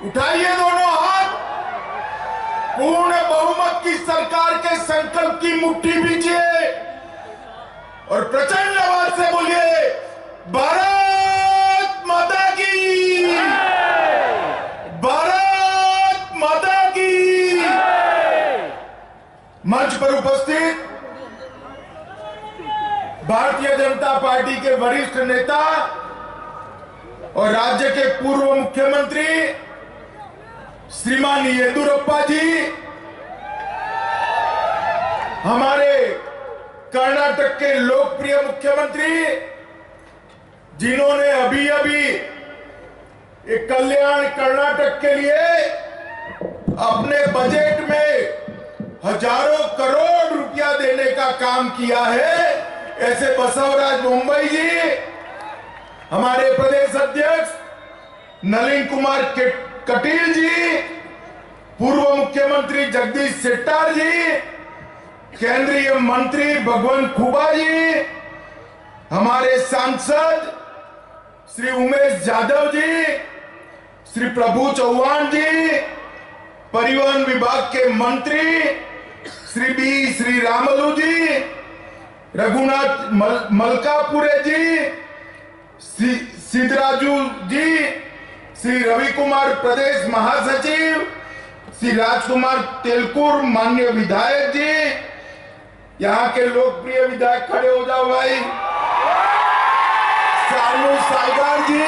उठाइए दोनों हाथ, पूर्ण बहुमत की सरकार के संकल्प की मुट्ठी बीजिए और प्रचंड आवाज से बोलिए, भारत माता की, भारत माता की। मंच पर उपस्थित भारतीय जनता पार्टी के वरिष्ठ नेता और राज्य के पूर्व मुख्यमंत्री श्रीमान येदियुरप्पा जी, हमारे कर्नाटक के लोकप्रिय मुख्यमंत्री जिन्होंने अभी अभी एक कल्याण कर्नाटक के लिए अपने बजट में हजारों करोड़ रुपया देने का काम किया है, ऐसे बसवराज मुंबई जी, हमारे प्रदेश अध्यक्ष नलिन कुमार कटील जी, पूर्व मुख्यमंत्री जगदीश शेट्टर जी, केंद्रीय मंत्री भगवंत खुबा जी, हमारे सांसद श्री उमेश यादव जी, श्री प्रभु चौहान जी, परिवहन विभाग के मंत्री श्री श्री रामलू जी, रघुनाथ मलकापुरे जी, सिद्धराजू जी, श्री रवि कुमार प्रदेश महासचिव, श्री राजकुमार तेलकुर माननीय विधायक जी, यहाँ के लोकप्रिय विधायक खड़े हो जाओ भाई, सानू सालगार जी,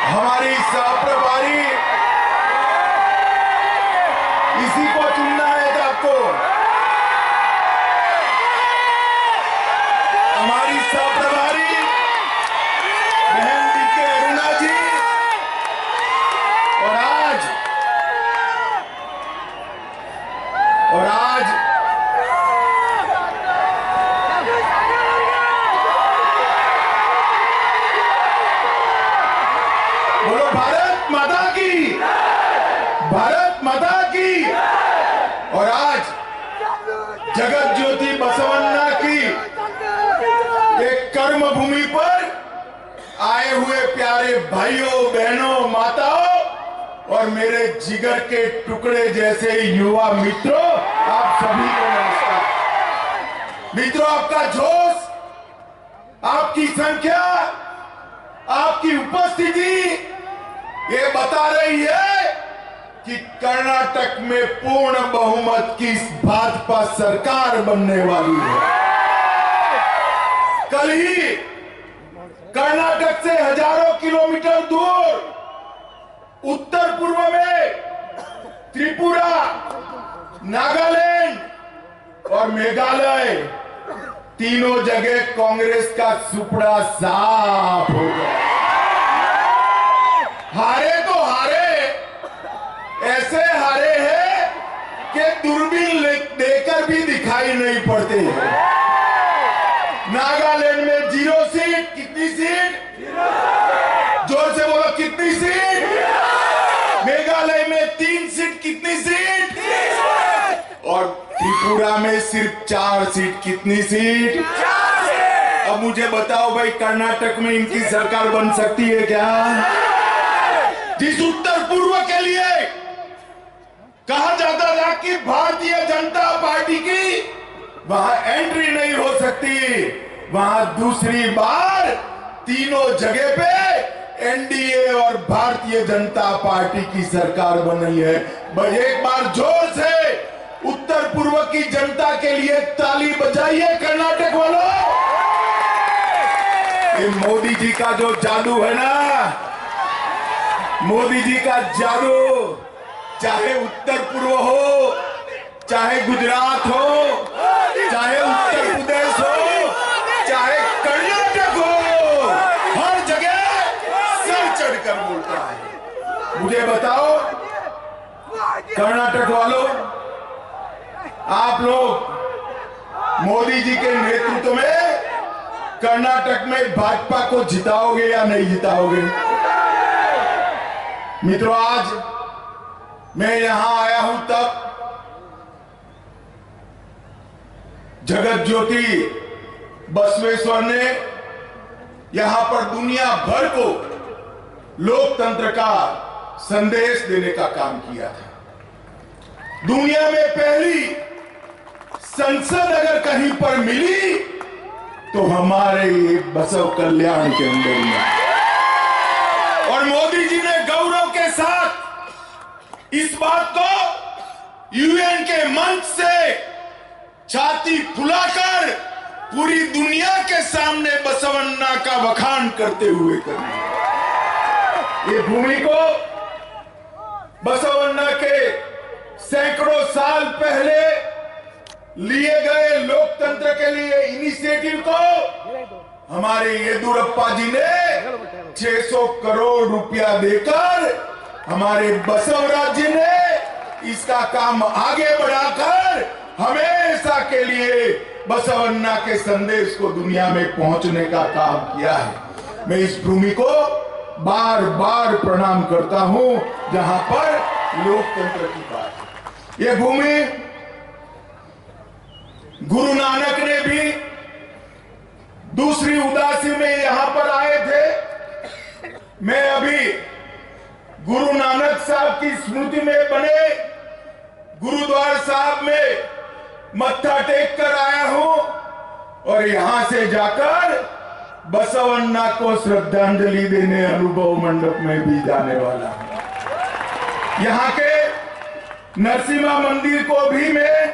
हमारी सहप्रभारी, इसी को चुनना है आपको, हमारी सहप्रभारी बहन डीके अरुणा जी, और आज बोलो भारत माता की, भारत माता की। और आज जगत ज्योति बसवन्ना की एक कर्म भूमि पर आए हुए प्यारे भाइयों बहनों माताओं और मेरे जिगर के टुकड़े जैसे युवा मित्रों, आप सभी को नमस्कार। मित्रों, आपका जोश, आपकी संख्या, आपकी उपस्थिति ये बता रही है कि कर्नाटक में पूर्ण बहुमत की भाजपा सरकार बनने वाली है। कल ही कर्नाटक से हजारों किलोमीटर दूर उत्तर पूर्व में त्रिपुरा, नागालैंड और मेघालय तीनों जगह कांग्रेस का सुपड़ा साफ हो गया। हारे तो हारे, ऐसे हारे हैं कि दूरबीन देकर भी दिखाई नहीं पड़ते हैं। नागालैंड में 0 सीट, कितनी सीट? जोर से बोलो, कितनी सीट? मेघालय में 3 सीट, कितनी सीट? और त्रिपुरा में सिर्फ 4 सीट, कितनी सीट? अब मुझे बताओ भाई, कर्नाटक में इनकी सरकार बन सकती है क्या? जिस उत्तर पूर्व के लिए कहा जाता था कि भारतीय जनता पार्टी की वहां एंट्री नहीं हो सकती, वहां दूसरी बार तीनों जगह पे एनडीए और भारतीय जनता पार्टी की सरकार बन रही है। एक बार जोर से उत्तर पूर्व की जनता के लिए ताली बजाइए कर्नाटक वालों। ये मोदी जी का जो जादू है ना, मोदी जी का जादू, चाहे उत्तर पूर्व हो, चाहे गुजरात हो, चाहे उत्तर प्रदेश हो, चाहे कर्नाटक हो, हर जगह सर चढ़कर बोलता है। मुझे बताओ कर्नाटक वालों, आप लोग मोदी जी के नेतृत्व में कर्नाटक में भाजपा को जिताओगे या नहीं जिताओगे? मित्रों, आज मैं यहां आया हूं तब जगत ज्योति बसवेश्वर ने यहां पर दुनिया भर को लोकतंत्र का संदेश देने का काम किया था। दुनिया में पहली संसद अगर कहीं पर मिली तो हमारे ये बसव कल्याण के अंदर में, और मोदी जी ने गौरव के साथ इस बात को यूएन के मंच से छाती फुलाकर पूरी दुनिया के सामने बसवन्ना का बखान करते हुए करना। ये भूमि को बसवन्ना के सैकड़ों साल पहले लिए गए लोकतंत्र के लिए इनिशिएटिव को हमारे येदुरप्पा जी ने 600 करोड़ रुपया देकर, हमारे बसवराज जी ने इसका काम आगे बढ़ाकर हमेशा के लिए बसवन्ना के संदेश को दुनिया में पहुंचने का काम किया है। मैं इस भूमि को बार बार प्रणाम करता हूं जहां पर लोकतंत्र की बात है। यह भूमि गुरु नानक ने भी दूसरी उदासी में यहां पर आए थे। मैं अभी गुरु नानक साहब की स्मृति में बने गुरुद्वारा साहब में मत्था टेक कर आया हूं और यहां से जाकर बसवन्ना को श्रद्धांजलि देने अनुभव मंडप में भी जाने वाला हूं। यहां के नरसिम्हा मंदिर को भी मैं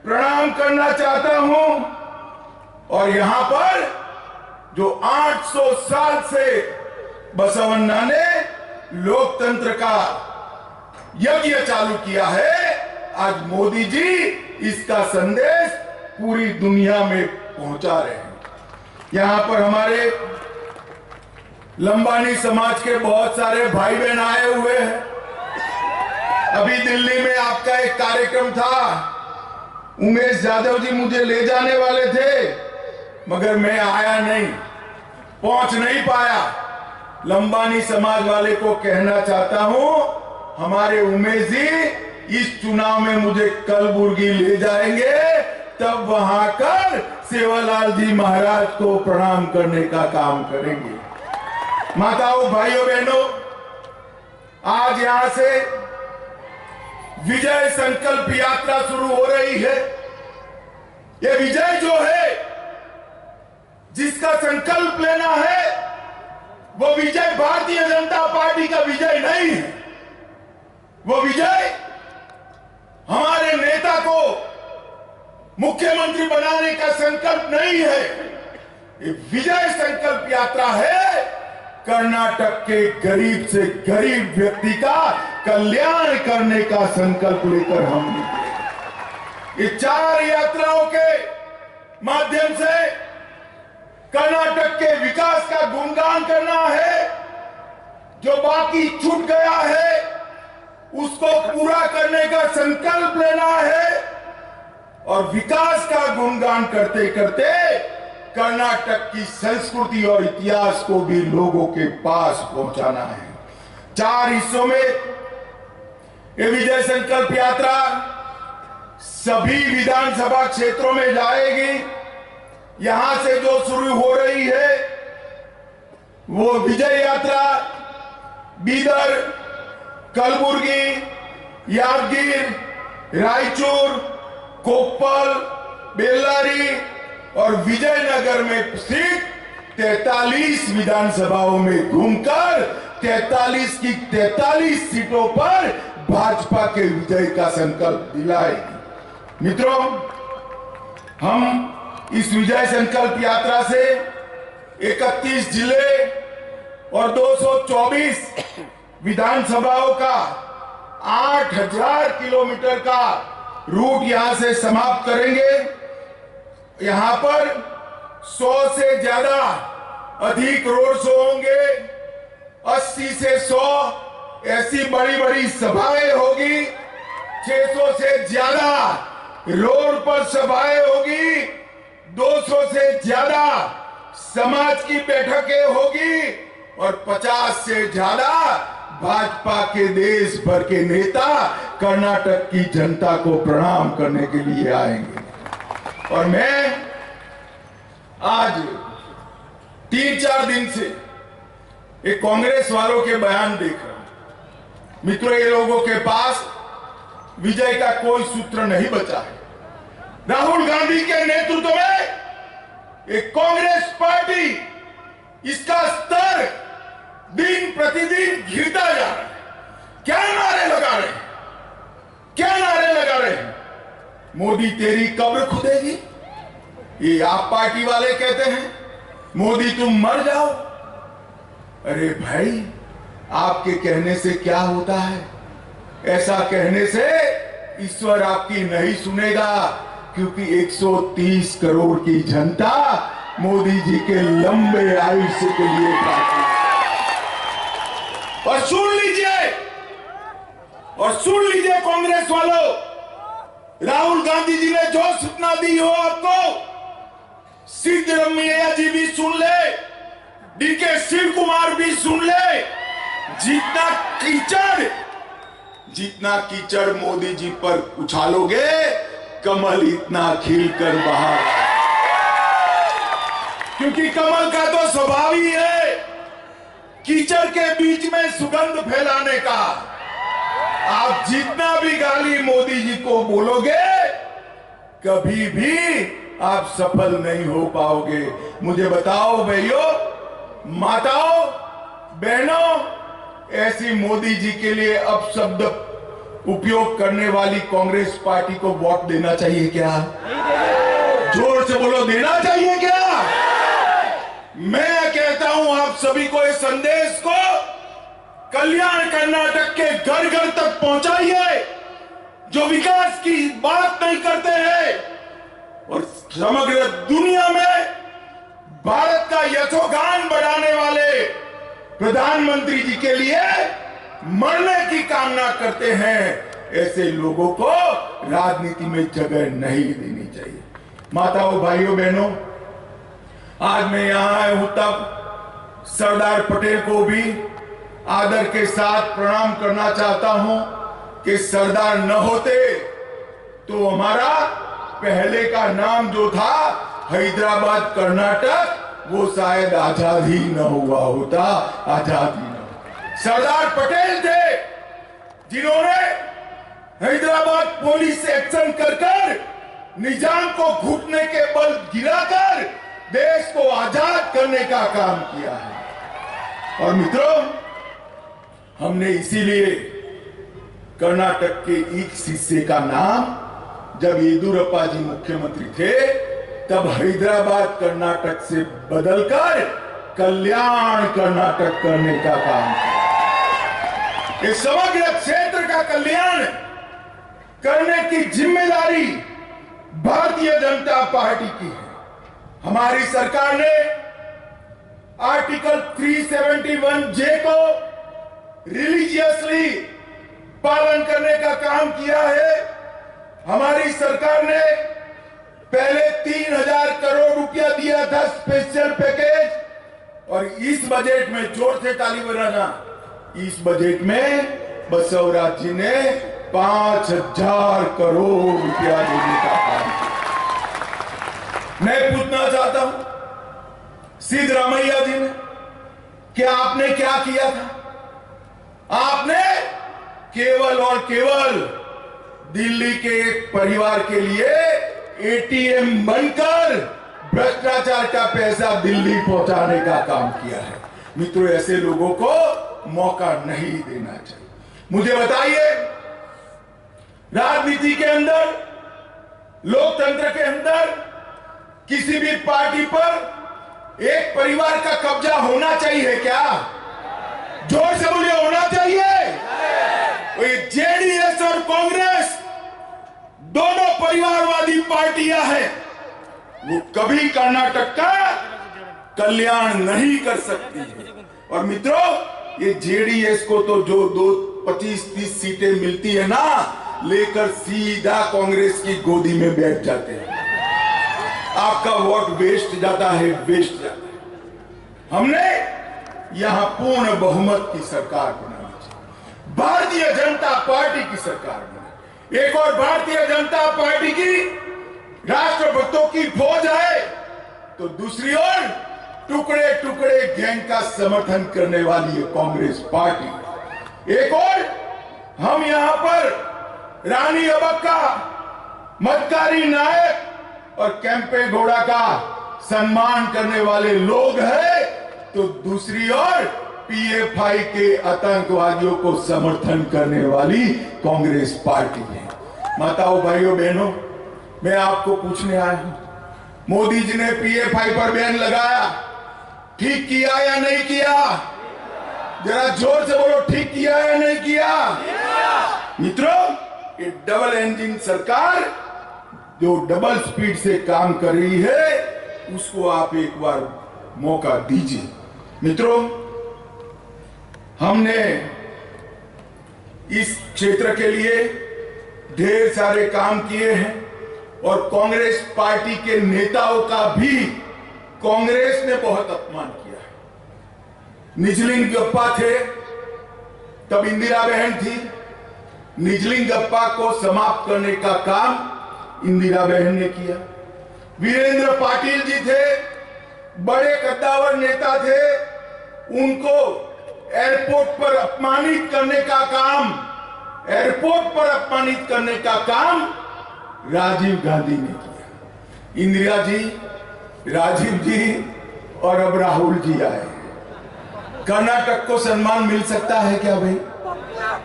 प्रणाम करना चाहता हूं, और यहां पर जो 800 साल से बसवन्ना ने लोकतंत्र का यज्ञ चालू किया है, आज मोदी जी इसका संदेश पूरी दुनिया में पहुंचा रहे हैं। यहां पर हमारे लंबानी समाज के बहुत सारे भाई बहन आए हुए हैं। अभी दिल्ली में आपका एक कार्यक्रम था, उमेश यादव जी मुझे ले जाने वाले थे, मगर मैं आया नहीं, पहुंच नहीं पाया। लंबानी समाज वाले को कहना चाहता हूं, हमारे उमेश जी इस चुनाव में मुझे कलबुर्गी ले जाएंगे, तब वहां कर सेवालाल जी महाराज को प्रणाम करने का काम करेंगे। माताओं, भाइयों, बहनों, आज यहां से विजय संकल्प यात्रा शुरू हो रही है। ये विजय जो है, जिसका संकल्प लेना है, वो विजय भारतीय जनता पार्टी का विजय नहीं है। वो विजय हमारे नेता को मुख्यमंत्री बनाने का संकल्प नहीं है। ये विजय संकल्प यात्रा है कर्नाटक के गरीब से गरीब व्यक्ति का कल्याण करने का संकल्प लेकर हम निकले। ये 4 यात्राओं के माध्यम से कर्नाटक के विकास का गुणगान करना है, जो बाकी छूट गया है उसको पूरा करने का संकल्प लेना है, और विकास का गुणगान करते करते कर्नाटक की संस्कृति और इतिहास को भी लोगों के पास पहुंचाना है। 4 हिस्सों में ये विजय संकल्प यात्रा सभी विधानसभा क्षेत्रों में जाएगी। यहां से जो शुरू हो रही है वो विजय यात्रा बीदर, कलबुर्गी, यादगीर, रायचूर, कोप्पल, बेल्लारी और विजयनगर में स्थित 43 विधानसभाओं में घूमकर 43 की 43 सीटों पर भाजपा के विजय का संकल्प दिलाएगी। मित्रों, हम इस विजय संकल्प यात्रा से 31 जिले और 224 विधानसभाओं का 8000 किलोमीटर का रूट यहां से समाप्त करेंगे। यहां पर 100 से ज्यादा अधिक रोड शो होंगे, 80 से 100 ऐसी बड़ी बड़ी सभाएं होगी, 600 से ज्यादा रोड पर सभाएं होगी, 200 से ज्यादा समाज की बैठकें होगी और 50 से ज्यादा भाजपा के देश भर के नेता कर्नाटक की जनता को प्रणाम करने के लिए आएंगे। और मैं आज 3-4 दिन से एक कांग्रेस वालों के बयान देख रहा हूं। मित्रों, ये लोगों के पास विजय का कोई सूत्र नहीं बचा है। राहुल गांधी के नेतृत्व में एक कांग्रेस पार्टी, इसका स्तर दिन प्रतिदिन गिरता जा रहा है। क्या नारे लगा रहे हैं, क्या नारे लगा रहे हैं? मोदी तेरी कब्र खुदेगी, ये आप पार्टी वाले कहते हैं। मोदी तुम मर जाओ। अरे भाई, आपके कहने से क्या होता है? ऐसा कहने से ईश्वर आपकी नहीं सुनेगा, क्योंकि 130 करोड़ की जनता मोदी जी के लंबे आयुष्य के लिए प्रार्थना। और सुन लीजिए कांग्रेस वालों, राहुल गांधी जी ने जो सूचना दी हो आपको, सिद्धरमैया जी भी सुन ले, डीके शिव कुमार भी सुन ले। जितना कीचड़ मोदी जी पर उछालोगे, कमल इतना खिलकर बाहर। क्योंकि कमल का तो स्वभाव ही है कीचड़ के बीच में सुगंध फैलाने का। आप जितना भी गाली मोदी जी को बोलोगे, कभी भी आप सफल नहीं हो पाओगे। मुझे बताओ भाइयों, माताओं, बहनों, ऐसी मोदी जी के लिए अपशब्द उपयोग करने वाली कांग्रेस पार्टी को वोट देना चाहिए क्या? जोर से बोलो, देना चाहिए क्या? मैं कहता हूं आप सभी को इस संदेश को कल्याण कर्नाटक के घर घर तक पहुंचाइए, जो विकास की बात नहीं करते हैं और समग्र दुनिया में भारत का यशोगान बढ़ाने वाले प्रधानमंत्री जी के लिए मरने की कामना करते हैं। ऐसे लोगों को राजनीति में जगह नहीं देनी चाहिए। माताओं, भाइयों, बहनों, आज मैं यहां आया हूं तब सरदार पटेल को भी आदर के साथ प्रणाम करना चाहता हूं कि सरदार न होते तो हमारा पहले का नाम जो था हैदराबाद कर्नाटक, वो शायद आजाद ही न हुआ होता, आजाद ही न होता। सरदार पटेल थे जिन्होंने हैदराबाद पुलिस एक्शन कर निजाम को घुटने के बल गिराकर देश को आजाद करने का काम किया है। और मित्रों, हमने इसीलिए कर्नाटक के एक हिस्से का नाम, जब येदियुरप्पा जी मुख्यमंत्री थे, तब हैदराबाद कर्नाटक से बदलकर कल्याण कर्नाटक करने का काम किया। इस समग्र क्षेत्र का कल्याण करने की जिम्मेदारी भारतीय जनता पार्टी की है। हमारी सरकार ने आर्टिकल 371J को रिलीजियसली पालन करने का काम किया है। हमारी सरकार ने पहले 3000 करोड़ रुपया दिया था स्पेशल पैकेज, और इस बजट में, जोर से ताली बजाना, इस बजट में बसवराज जी ने 5000 करोड़ रुपया देने का काम किया। मैं पूछना चाहता हूं सिद्धरमैया जी ने, क्या आपने क्या किया था? आपने केवल और केवल दिल्ली के एक परिवार के लिए एटीएम बनकर भ्रष्टाचार का पैसा दिल्ली पहुंचाने का काम किया है। मित्रों, ऐसे लोगों को मौका नहीं देना चाहिए। मुझे बताइए, राजनीति के अंदर, लोकतंत्र के अंदर किसी भी पार्टी पर एक परिवार का कब्जा होना चाहिए क्या? जोर से बोलिए, होना चाहिए। जेडीएस और कांग्रेस दोनों परिवारवादी पार्टियां हैं, वो कभी कर्नाटक का कल्याण नहीं कर सकती है। और मित्रों, ये जेडीएस को तो जो 25-30 सीटें मिलती है ना, लेकर सीधा कांग्रेस की गोदी में बैठ जाते हैं। आपका वोट वेस्ट जाता है, वेस्ट जाता है। हमने यहां पूर्ण बहुमत की सरकार बनानी चाहिए, भारतीय जनता पार्टी की सरकार बनानी। एक और भारतीय जनता पार्टी की राष्ट्रभक्तों की फौज है, तो दूसरी ओर टुकड़े टुकड़े गैंग का समर्थन करने वाली है कांग्रेस पार्टी। एक और हम यहां पर रानी अबक्का, मतकारी नायक और कैंपे गौड़ा का सम्मान करने वाले लोग हैं, तो दूसरी ओर पीएफआई के आतंकवादियों को समर्थन करने वाली कांग्रेस पार्टी है। माताओं, भाइयों, बहनों, मैं आपको पूछने आया हूं, मोदी जी ने पीएफआई पर बैन लगाया, ठीक किया या नहीं किया? जरा जोर से बोलो, ठीक किया या नहीं किया? मित्रों, ये डबल इंजन सरकार जो डबल स्पीड से काम कर रही है, उसको आप एक बार मौका दीजिए। मित्रों, हमने इस क्षेत्र के लिए ढेर सारे काम किए हैं और कांग्रेस पार्टी के नेताओं का भी कांग्रेस ने बहुत अपमान किया है। निजलिंगप्पा थे, तब इंदिरा बहन थी। निजलिंगप्पा को समाप्त करने का काम इंदिरा बहन ने किया। वीरेंद्र पाटिल जी थे, बड़े कद्दावर नेता थे, उनको एयरपोर्ट पर अपमानित करने का काम राजीव गांधी ने किया। इंदिरा जी, राजीव जी और अब राहुल जी आए। कर्नाटक को सम्मान मिल सकता है क्या भाई?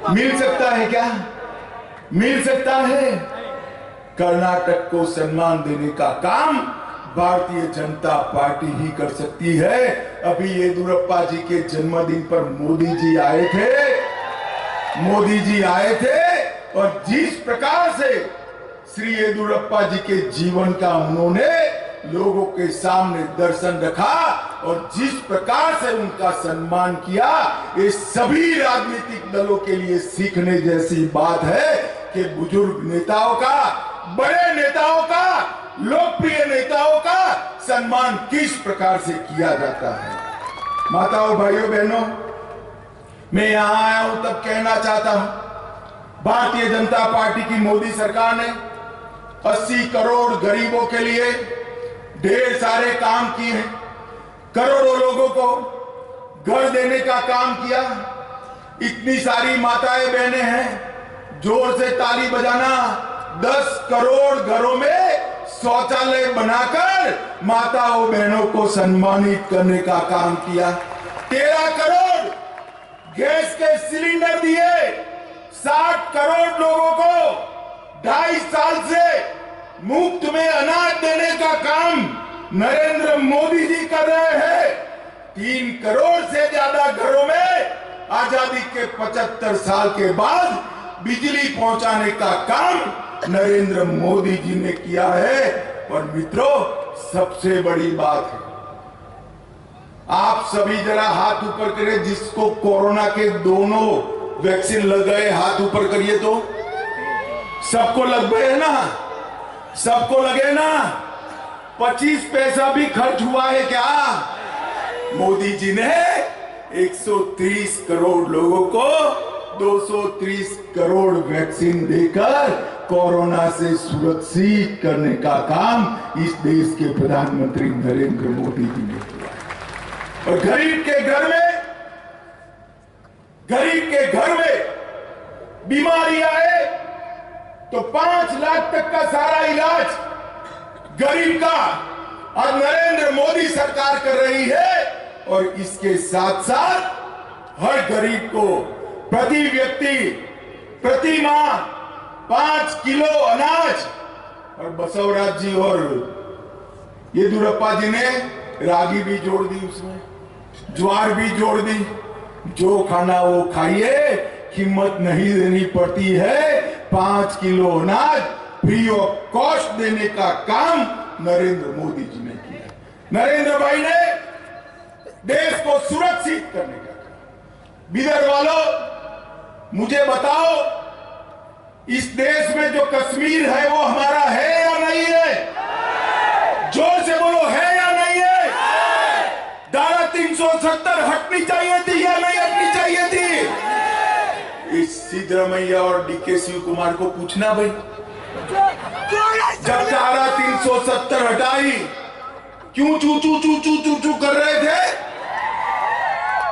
मिल सकता है क्या? मिल सकता है। कर्नाटक को सम्मान देने का काम भारतीय जनता पार्टी ही कर सकती है। अभी येदियुरप्पा जी के जन्मदिन पर मोदी जी आए थे और जिस प्रकार से श्री येदियुरप्पा जी के जीवन का उन्होंने लोगों के सामने दर्शन रखा और जिस प्रकार से उनका सम्मान किया, ये सभी राजनीतिक दलों के लिए सीखने जैसी बात है कि बुजुर्ग नेताओं का, बड़े नेताओं का, लोकप्रिय नेताओं का सम्मान किस प्रकार से किया जाता है। माताओं, भाइयों, बहनों, मैं यहां आया हूं तब कहना चाहता हूं, भारतीय जनता पार्टी की मोदी सरकार ने 80 करोड़ गरीबों के लिए ढेर सारे काम किए हैं। करोड़ों लोगों को घर देने का काम किया। इतनी सारी माताएं बहनें हैं, जोर से ताली बजाना। 10 करोड़ घरों में शौचालय बनाकर माताओं बहनों को सम्मानित करने का काम किया। 13 करोड़ गैस के सिलेंडर दिए। 60 करोड़ लोगों को 2.5 साल से मुफ्त में अनाज देने का काम नरेंद्र मोदी जी कर रहे हैं। 3 करोड़ से ज्यादा घरों में आजादी के 75 साल के बाद बिजली पहुंचाने का काम नरेंद्र मोदी जी ने किया है। और मित्रों, सबसे बड़ी बात है, आप सभी जरा हाथ ऊपर करें, जिसको कोरोना के दोनों वैक्सीन लग गए, हाथ ऊपर करिए। तो सबको लग गए ना? सबको लगे ना? 25 पैसा भी खर्च हुआ है क्या? मोदी जी ने 130 करोड़ लोगों को 230 करोड़ वैक्सीन देकर कोरोना से सुरक्षित करने का काम इस देश के प्रधानमंत्री नरेंद्र मोदी जी ने किया। और गरीब के घर में बीमारी आए तो 5 लाख तक का सारा इलाज गरीब का और नरेंद्र मोदी सरकार कर रही है। और इसके साथ साथ हर गरीब को प्रति व्यक्ति प्रति माह 5 किलो अनाज, और बसवराज जी और येदियुरप्पा जी ने रागी भी जोड़ दी, उसमें ज्वार भी जोड़ दी। जो खाना वो खाइए, कीमत नहीं देनी पड़ती है। 5 किलो अनाज फ्री ऑफ कॉस्ट देने का काम नरेंद्र मोदी जी ने किया। नरेंद्र भाई ने देश को सुरक्षित करने का काम। बिदर वालों, मुझे बताओ, इस देश में जो कश्मीर है वो हमारा है या नहीं है? जोर से बोलो, है या नहीं है? धारा 370 हटनी चाहिए थी या नहीं हटनी चाहिए थी? इस सिद्धरामैया और डीके शिव कुमार को पूछना भाई, जब धारा 370 हटाई, क्यों चू चू चू चू चू चू कर रहे थे?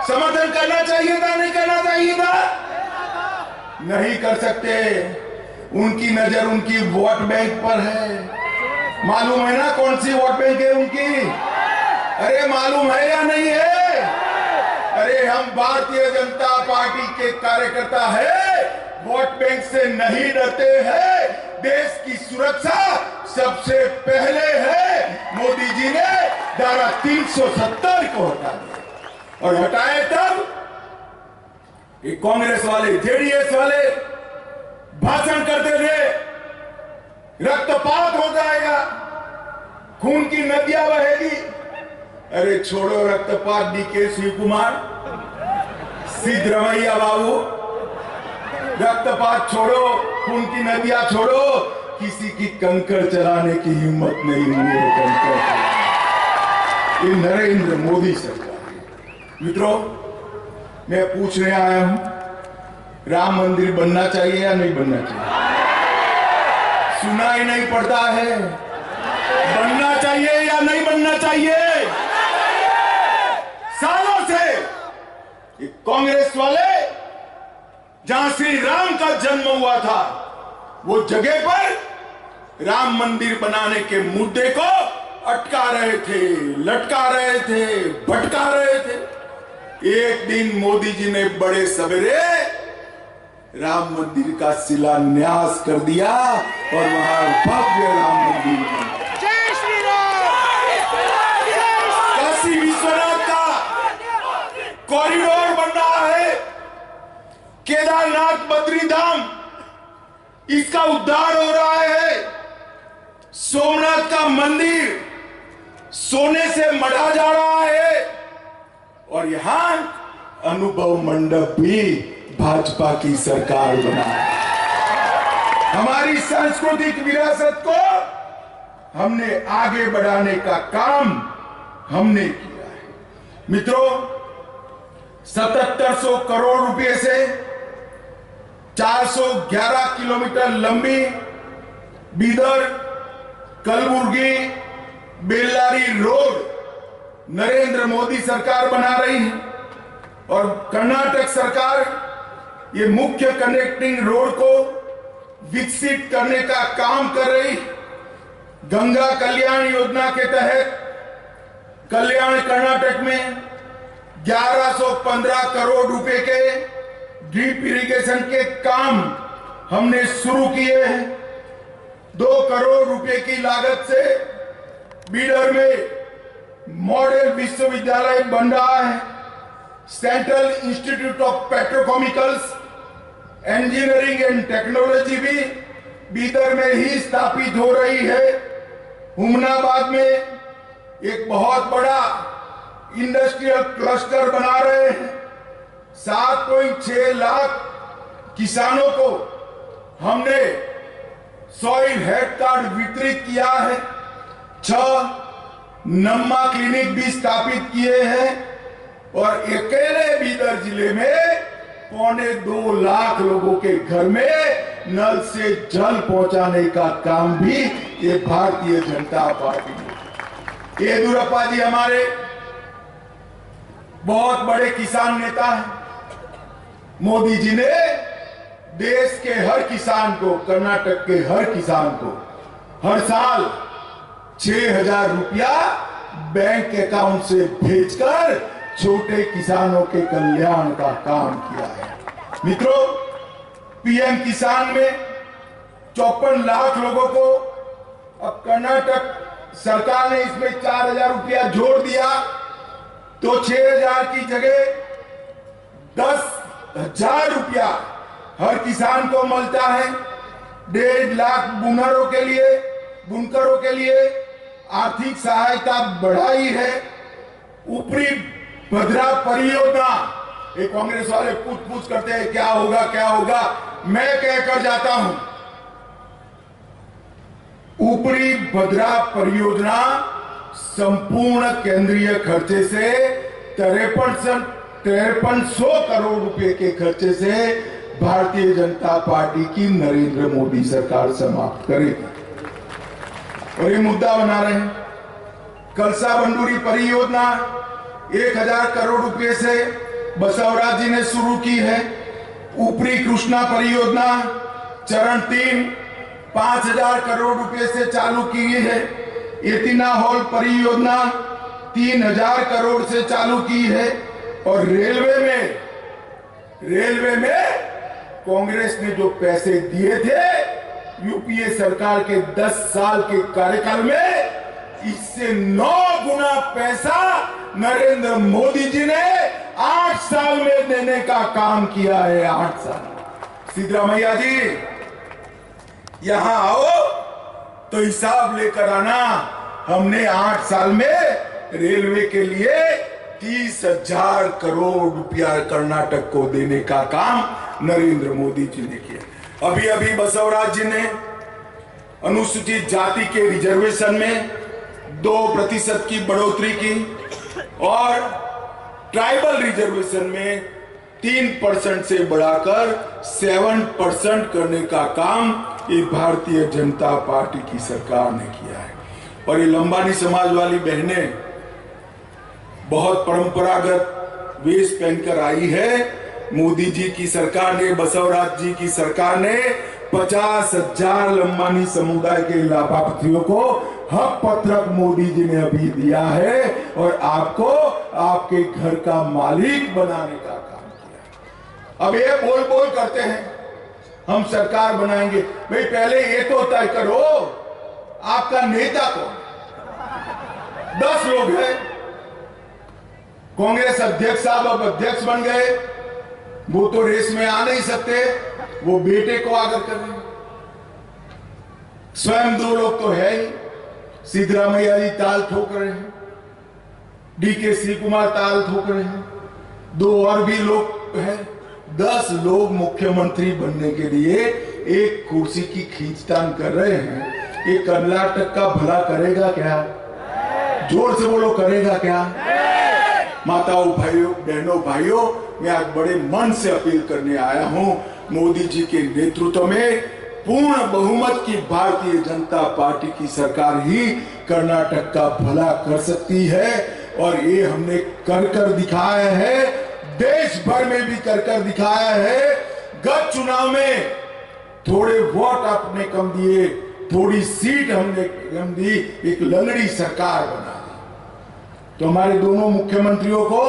समर्थन करना चाहिए था, नहीं करना चाहिए था? नहीं कर सकते। उनकी नजर उनकी वोट बैंक पर है। मालूम है ना कौन सी वोट बैंक है उनकी? अरे मालूम है या नहीं है? अरे हम भारतीय जनता पार्टी के कार्यकर्ता है, वोट बैंक से नहीं डरते हैं। देश की सुरक्षा सबसे पहले है। मोदी जी ने धारा 370 को हटा दिया, और हटाए तब ये कांग्रेस वाले, जेडीएस वाले भाषण करते थे, रक्तपात हो जाएगा, खून की नदियां बहेगी। अरे छोड़ो रक्तपात, डीके शिव कुमार, सिद्धरमैया बाबू, रक्तपात छोड़ो, खून की नदियां छोड़ो। किसी की कंकड़ चलाने की हिम्मत नहीं हुई है कंकड़। ये नरेंद्र मोदी सरकार है। मित्रों, मैं पूछने आया हूं, राम मंदिर बनना चाहिए या नहीं बनना चाहिए? सुनाई नहीं पड़ता है। बनना चाहिए या नहीं बनना चाहिए? सालों से ये कांग्रेस वाले जहां श्री राम का जन्म हुआ था, वो जगह पर राम मंदिर बनाने के मुद्दे को अटका रहे थे, लटका रहे थे, भटका रहे थे। एक दिन मोदी जी ने बड़े सवेरे राम मंदिर का शिलान्यास कर दिया और वहां भव्य राम मंदिर बना। जय श्री राम। काशी विश्वनाथ का कॉरिडोर बन रहा है, केदारनाथ बद्रीधाम इसका उद्धार हो रहा है, सोमनाथ का मंदिर सोने से मढ़ा जा रहा है, और यहां अनुभव मंडप भी भाजपा की सरकार बना है। हमारी सांस्कृतिक विरासत को हमने आगे बढ़ाने का काम हमने किया है। मित्रों, 7700 करोड़ रुपए से 411 किलोमीटर लंबी बीदर कलबुर्गी बेल्लारी रोड नरेंद्र मोदी सरकार बना रही है, और कर्नाटक सरकार ये मुख्य कनेक्टिंग रोड को विकसित करने का काम कर रही। गंगा कल्याण योजना के तहत कल्याण कर्नाटक में 1115 करोड़ रुपए के ड्रिप इरिगेशन के काम हमने शुरू किए हैं। 2 करोड़ रुपए की लागत से बीडर में मॉडल विश्वविद्यालय बन रहा है। Central institute of petrochemicals engineering and technology भी बीदर में ही स्थापित हो रही है। हुमनाबाद में एक बहुत बड़ा इंडस्ट्रियल क्लस्टर बना रहे हैं। 7.6 लाख किसानों को हमने सॉइल हेल्थ कार्ड वितरित किया है। 6 नम्मा क्लिनिक भी स्थापित किए हैं, और अकेले बीदर जिले में 2.25 लाख लोगों के घर में नल से जल पहुंचाने का काम भी ये भारतीय जनता पार्टी ने। येदियुरप्पा जी हमारे बहुत बड़े किसान नेता हैं। मोदी जी ने देश के हर किसान को, कर्नाटक के हर किसान को हर साल 6,000 रुपया बैंक अकाउंट से भेजकर छोटे किसानों के कल्याण का काम किया है। मित्रों, पीएम किसान में 54 लाख लोगों को अब कर्नाटक सरकार ने इसमें 4,000 रुपया जोड़ दिया, तो 6,000 की जगह 10,000 रुपया हर किसान को मिलता है। 1.5 लाख बुनकरों के लिए आर्थिक सहायता बढ़ाई है। ऊपरी भद्रा परियोजना, ये कांग्रेस वाले पूछ करते हैं क्या होगा क्या होगा, मैं कहकर जाता हूं, ऊपरी भद्रा परियोजना संपूर्ण केंद्रीय खर्चे से 5300 करोड़ रुपए के खर्चे से भारतीय जनता पार्टी की नरेंद्र मोदी सरकार समाप्त करेगी। और ये मुद्दा बना रहे हैं, कलसा बंडूरी परियोजना 1000 करोड़ रुपए से बसवराज जी ने शुरू की है। ऊपरी कृष्णा परियोजना चरण 3 5000 करोड़ रुपए से चालू की गई है। एतिना हॉल परियोजना 3000 करोड़ से चालू की है। और रेलवे में कांग्रेस ने जो पैसे दिए थे यूपीए सरकार के 10 साल के कार्यकाल में, इससे 9 गुना पैसा नरेंद्र मोदी जी ने 8 साल में देने का काम किया है। 8 साल। सिद्धरामैया जी यहां आओ तो हिसाब लेकर आना। हमने 8 साल में रेलवे के लिए 30,000 करोड़ रुपया कर्नाटक को देने का काम नरेंद्र मोदी जी ने किया। अभी बसवराज जी ने अनुसूचित जाति के रिजर्वेशन में 2% की बढ़ोतरी की और ट्राइबल रिजर्वेशन में 3% से बढ़ाकर 7% करने का काम ये भारतीय जनता पार्टी की सरकार ने किया है। और ये लंबानी समाज वाली बहनें बहुत परंपरागत वेश पहनकर आई है। मोदी जी की सरकार ने, बसवराज जी की सरकार ने 50,000 लंबानी समुदाय के लाभार्थियों को हक पत्रक मोदी जी ने अभी दिया है और आपको आपके घर का मालिक बनाने का काम किया। अब ये बोल करते हैं हम सरकार बनाएंगे। भाई पहले ये तो तय करो आपका नेता कौन। 10 लोग हैं, कांग्रेस अध्यक्ष साहब अब अध्यक्ष बन गए, वो तो रेस में आ नहीं सकते, वो बेटे को आगे कर रहे हैं। स्वयं 2 लोग तो है ही, सिद्धरामैया जी ताल ठोक रहे हैं, डीके श्री कुमार ताल ठोक रहे हैं, 2 और भी लोग हैं। 10 लोग मुख्यमंत्री बनने के लिए एक कुर्सी की खींचतान कर रहे हैं। ये कर्नाटक का भला करेगा क्या? जोर से बोलो, करेगा क्या? माताओं, भाइयों, बहनों, भाइयों, मैं आज बड़े मन से अपील करने आया हूं। मोदी जी के नेतृत्व में पूर्ण बहुमत की भारतीय जनता पार्टी की सरकार ही कर्नाटक का भला कर सकती है और ये हमने कर दिखाया है, देश भर में भी कर दिखाया है। गत चुनाव में थोड़े वोट आपने कम दिए, थोड़ी सीट हमने कम दी, एक लंगड़ी सरकार बना दी। तो हमारे दोनों मुख्यमंत्रियों को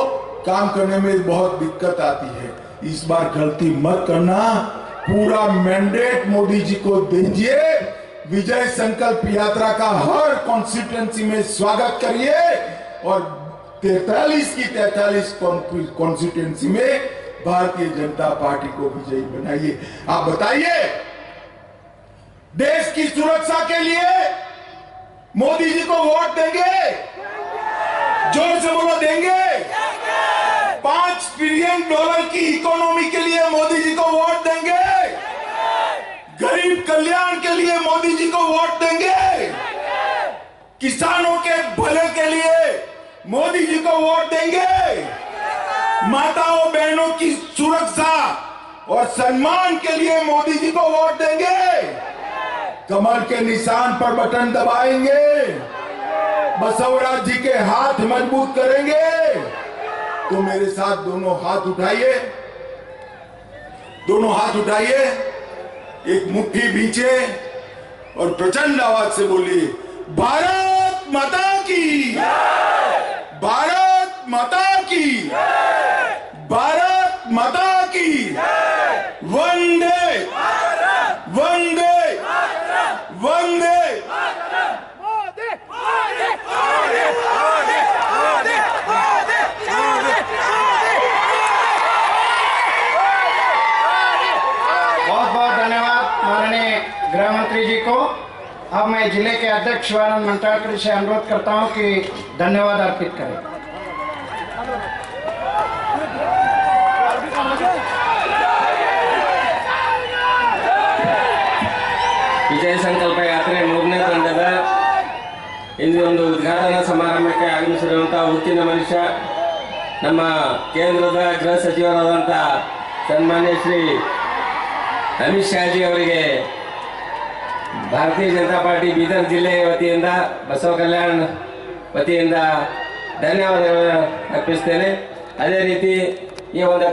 काम करने में बहुत दिक्कत आती है। इस बार गलती मत करना, पूरा मैंडेट मोदी जी को दीजिए। विजय संकल्प यात्रा का हर कॉन्स्टिट्यूएंसी में स्वागत करिए और 43 की 43 कॉन्स्टिट्यूएंसी में भारतीय जनता पार्टी को विजयी बनाइए। आप बताइए, देश की सुरक्षा के लिए मोदी जी को वोट देंगे? जोर से बोलो, देंगे? $5 ट्रिलियन की इकोनॉमी के लिए मोदी जी को वोट देंगे? गरीब कल्याण के लिए मोदी जी को वोट देंगे? किसानों के भले के लिए मोदी जी को वोट देंगे? माताओं बहनों की सुरक्षा और सम्मान के लिए मोदी जी को वोट देंगे? कमल के निशान पर बटन दबाएंगे, बसवराज जी के हाथ मजबूत करेंगे। तो मेरे साथ दोनों हाथ उठाइए, दोनों हाथ उठाइए, एक मुट्ठी बीचे और प्रचंड आवाज से बोलिए, भारत माता की, भारत माता की, भारत माता की, वंदे वंदे वंदे। बहुत बहुत धन्यवाद माननीय गृह मंत्री जी को। अब मैं जिले के अध्यक्ष शिवानंद मंटाकर से अनुरोध करता हूं कि धन्यवाद अर्पित करें। ವಿಜಯ ಸಂಕಲ್ಪ ಯಾತ್ರೆ 3ನೇ ತಂಡದ ಇಂದು ಒಂದು ಉದ್ಘಾಟನಾ ಸಮಾರಂಭಕ್ಕೆ ಆಗಮಿಸಿರುವಂತಹ ಉಕ್ಕಿನ ಮನುಷ್ಯ ನಮ್ಮ ಕೇಂದ್ರದ ಗೃಹ ಸಚಿವರಾದಂಥ ಸನ್ಮಾನ್ಯ ಶ್ರೀ ಅಮಿತ್ ಶಾ ಜಿ ಅವರಿಗೆ ಭಾರತೀಯ ಜನತಾ ಪಾರ್ಟಿ ಬೀದರ್ ಜಿಲ್ಲೆಯ ವತಿಯಿಂದ ಬಸವ ಕಲ್ಯಾಣ ವತಿಯಿಂದ ಧನ್ಯವಾದಗಳನ್ನು ಅರ್ಪಿಸ್ತೇನೆ. ಅದೇ ರೀತಿ ಈ ಒಂದು